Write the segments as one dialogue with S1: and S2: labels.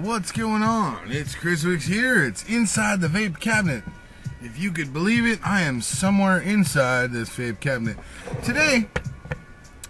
S1: What's going on? It's Kriswixx here. It's inside the vape cabinet. If you could believe it, I am somewhere inside this vape cabinet. Today,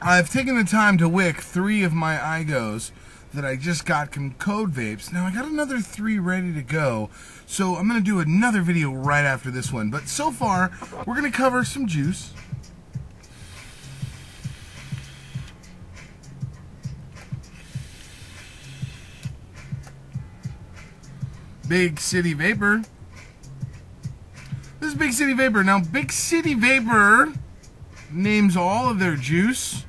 S1: I've taken the time to wick 3 of my IGOs that I just got from Code Vapes. Now, I got another 3 ready to go, so I'm going to do another video right after this one. But so far, we're going to cover some juice. Big City Vapor. This is Big City Vapor. Now, Big City Vapor names all of their juice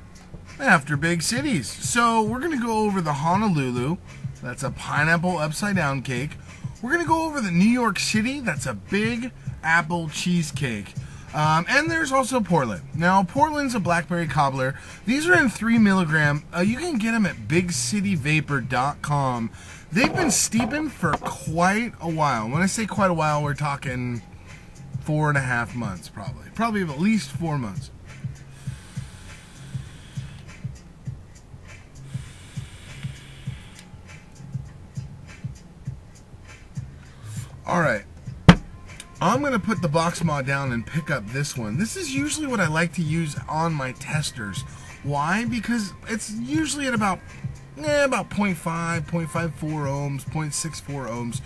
S1: after big cities. So, we're going to go over the Honolulu. That's a pineapple upside down cake. We're going to go over the New York City. That's a big apple cheesecake. And there's also Portland. Now, Portland's a blackberry cobbler. These are in 3 milligram. You can get them at bigcityvapor.com. They've been steeping for quite a while. When I say quite a while, we're talking 4.5 months, probably. Probably at least 4 months. Alright. I'm going to put the box mod down and pick up this one. This is usually what I like to use on my testers. Why? Because it's usually at about 0.5, 0.54 ohms, 0.64 ohms.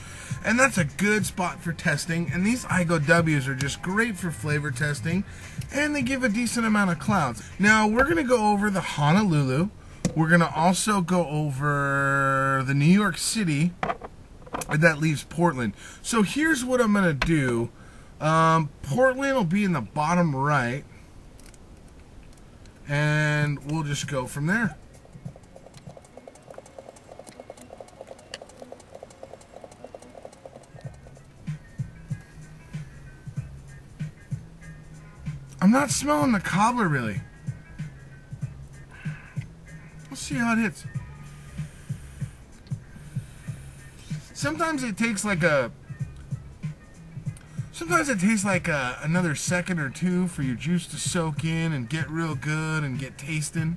S1: And that's a good spot for testing. And these IGOWs are just great for flavor testing. And they give a decent amount of clouds. Now, we're going to go over the Honolulu. We're going to also go over the New York City. And that leaves Portland. So here's what I'm going to do. Portland will be in the bottom right. And we'll just go from there. I'm not smelling the cobbler really. Let's see how it hits. Sometimes it takes like another second or two for your juice to soak in and get real good and get tasting.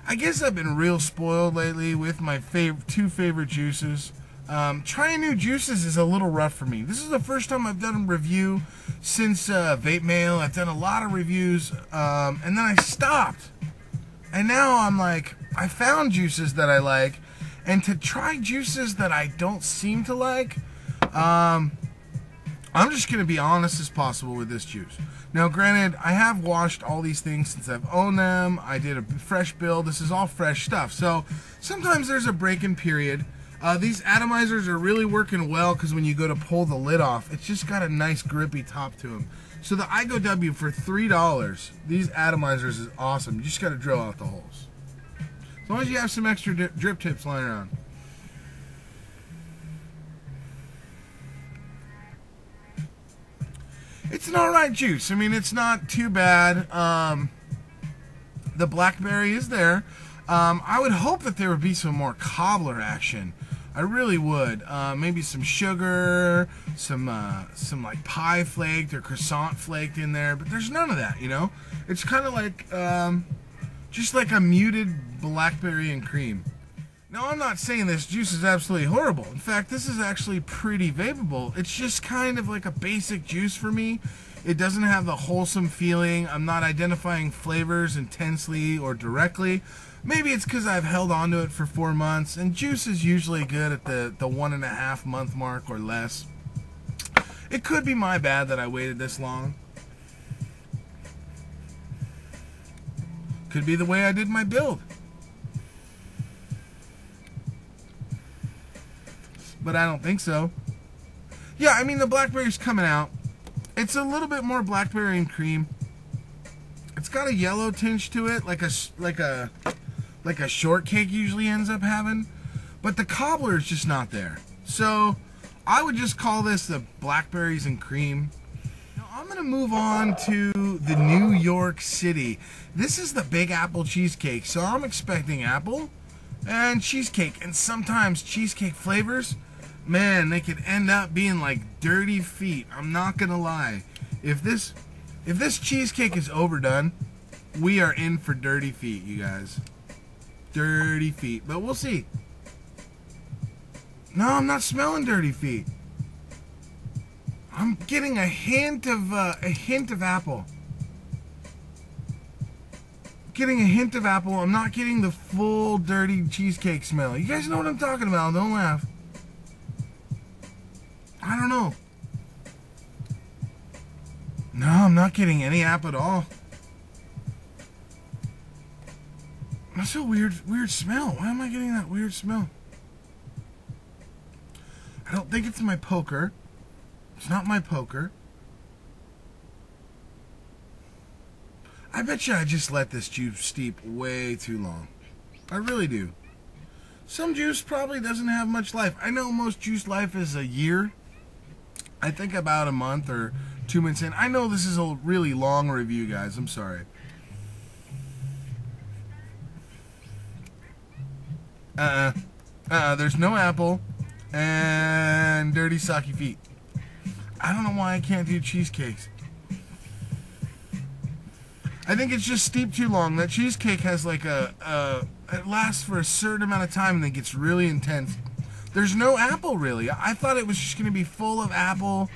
S1: I guess I've been real spoiled lately with my 2 favorite juices. Trying new juices is a little rough for me. This is the first time I've done a review since Vape Mail. I've done a lot of reviews, and then I stopped. And now I'm like, I found juices that I like, and to try juices that I don't seem to like, I'm just going to be honest as possible with this juice. Now, granted, I have washed all these things since I've owned them. I did a fresh build. This is all fresh stuff. So sometimes there's a break-in period. These atomizers are really working well because when you go to pull the lid off, it's just got a nice grippy top to them. So the IGOW for $3, these atomizers is awesome. You just got to drill out the holes. As long as you have some extra drip tips lying around. It's an alright juice. I mean, it's not too bad. The blackberry is there. I would hope that there would be some more cobbler action. I really would. Maybe some sugar, some like pie flaked or croissant flaked in there, but there's none of that, you know? It's kind of like, just like a muted blackberry and cream. Now, I'm not saying this juice is absolutely horrible. In fact, this is actually pretty vapable. It's just kind of like a basic juice for me. It doesn't have the wholesome feeling. I'm not identifying flavors intensely or directly. Maybe it's because I've held on to it for 4 months, and juice is usually good at the 1.5 month mark or less. It could be my bad that I waited this long. Could be the way I did my build. But I don't think so. Yeah, I mean, the blackberry's coming out. It's a little bit more blackberry and cream. It's got a yellow tinge to it, like a shortcake usually ends up having. But the cobbler is just not there. So I would just call this the blackberries and cream. Now I'm going to move on to the New York City. This is the Big Apple Cheesecake. So I'm expecting apple and cheesecake. And sometimes cheesecake flavors, man, they could end up being like dirty feet. I'm not going to lie. If this cheesecake is overdone, we are in for dirty feet, you guys. Dirty feet. But we'll see. No, I'm not smelling dirty feet. I'm getting a hint of apple. Getting a hint of apple. I'm not getting the full dirty cheesecake smell. You guys know what I'm talking about. Don't laugh. I don't know. No, I'm not getting any apple at all. That's a weird smell. Why am I getting that weird smell? I don't think it's my poker. It's not my poker. I bet you I just let this juice steep way too long. I really do. Some juice probably doesn't have much life. I know most juice life is a year. I think about a month or 2 months in. I know this is a really long review, guys. I'm sorry. There's no apple and dirty sake feet. I don't know why I can't do cheesecakes. I think it's just steeped too long. That cheesecake has like it lasts for a certain amount of time and then gets really intense. There's no apple really. I thought it was just going to be full of apple,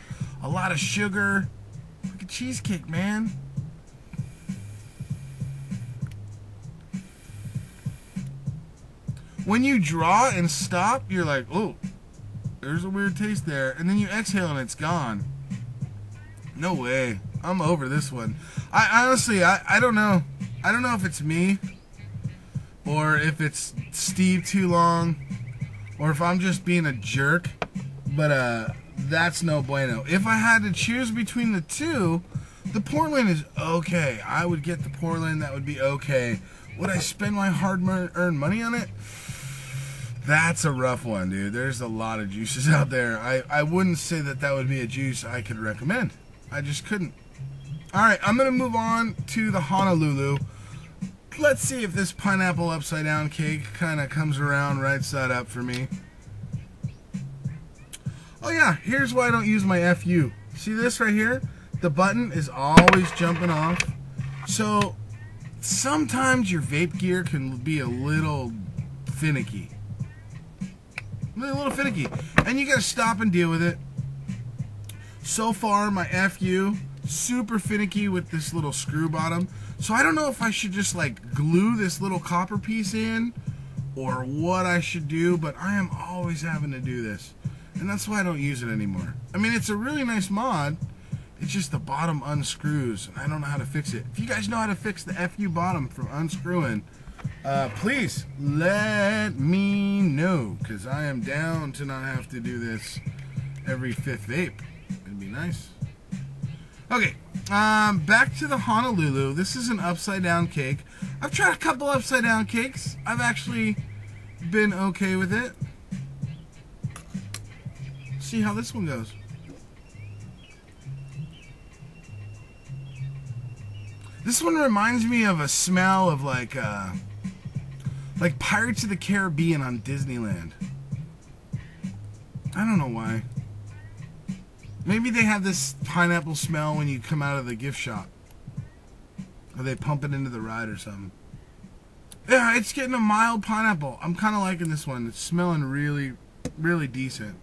S1: a lot of sugar. Like a cheesecake, man. When you draw and stop, you're like, oh, there's a weird taste there. And then you exhale and it's gone. No way. I'm over this one. I honestly, I don't know. I don't know if it's me or if it's steeped too long or if I'm just being a jerk. But that's no bueno. If I had to choose between the two, the Portland is okay. I would get the Portland. That would be okay. Would I spend my hard-earned money on it? That's a rough one, dude. There's a lot of juices out there. I wouldn't say that that would be a juice I could recommend. I just couldn't. Alright, I'm going to move on to the Honolulu. Let's see if this pineapple upside down cake kind of comes around right side up for me. Oh yeah, here's why I don't use my FU. See this right here? The button is always jumping off. So sometimes your vape gear can be a little finicky. A little finicky. And you got to stop and deal with it. So far, my FU, super finicky with this little screw bottom. So I don't know if I should just like glue this little copper piece in or what I should do, but I am always having to do this. And that's why I don't use it anymore. I mean, it's a really nice mod. It's just the bottom unscrews, and I don't know how to fix it. If you guys know how to fix the FU bottom from unscrewing, please let me know, because I am down to not have to do this every fifth vape. It'd be nice. Okay, back to the Honolulu. This is an upside down cake. I've tried a couple upside down cakes. I've actually been okay with it. See how this one goes. This one reminds me of a smell of like Pirates of the Caribbean on Disneyland. I don't know why. Maybe they have this pineapple smell when you come out of the gift shop. Or they pump it into the ride or something. Yeah, it's getting a mild pineapple. I'm kind of liking this one. It's smelling really, really decent.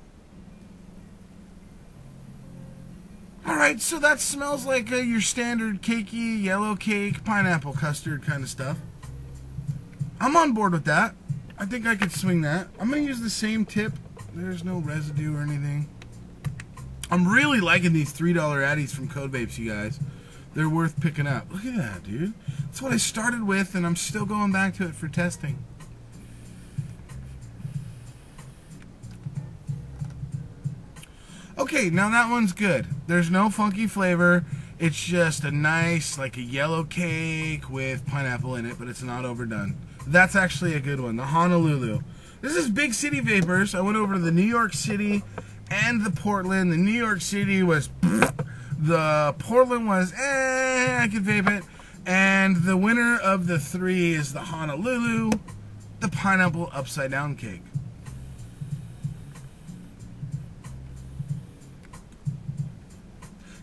S1: Alright, so that smells like your standard cakey, yellow cake, pineapple custard kind of stuff. I'm on board with that. I think I could swing that. I'm going to use the same tip. There's no residue or anything. I'm really liking these $3 Addies from Code Vapes, you guys. They're worth picking up. Look at that, dude. That's what I started with, and I'm still going back to it for testing. Okay, now that one's good. There's no funky flavor. It's just a nice, like a yellow cake with pineapple in it, but it's not overdone. That's actually a good one. The Honolulu. This is Big City Vapors. I went over to the New York City and the Portland. The New York City was... The Portland was, I could vape it. And the winner of the three is the Honolulu, the pineapple upside down cake.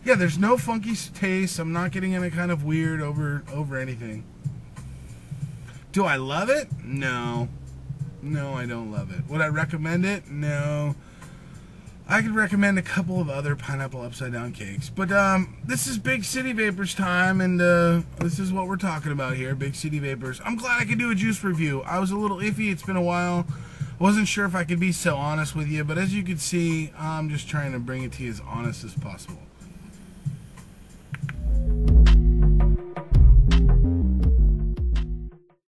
S1: Yeah, there's no funky taste. I'm not getting any kind of weird over anything. Do I love it? No. No, I don't love it. Would I recommend it? No. I could recommend a couple of other pineapple upside down cakes. But this is Big City Vapors time, and this is what we're talking about here, Big City Vapors. I'm glad I could do a juice review. I was a little iffy. It's been a while. Wasn't sure if I could be so honest with you, but as you can see, I'm just trying to bring it to you as honest as possible.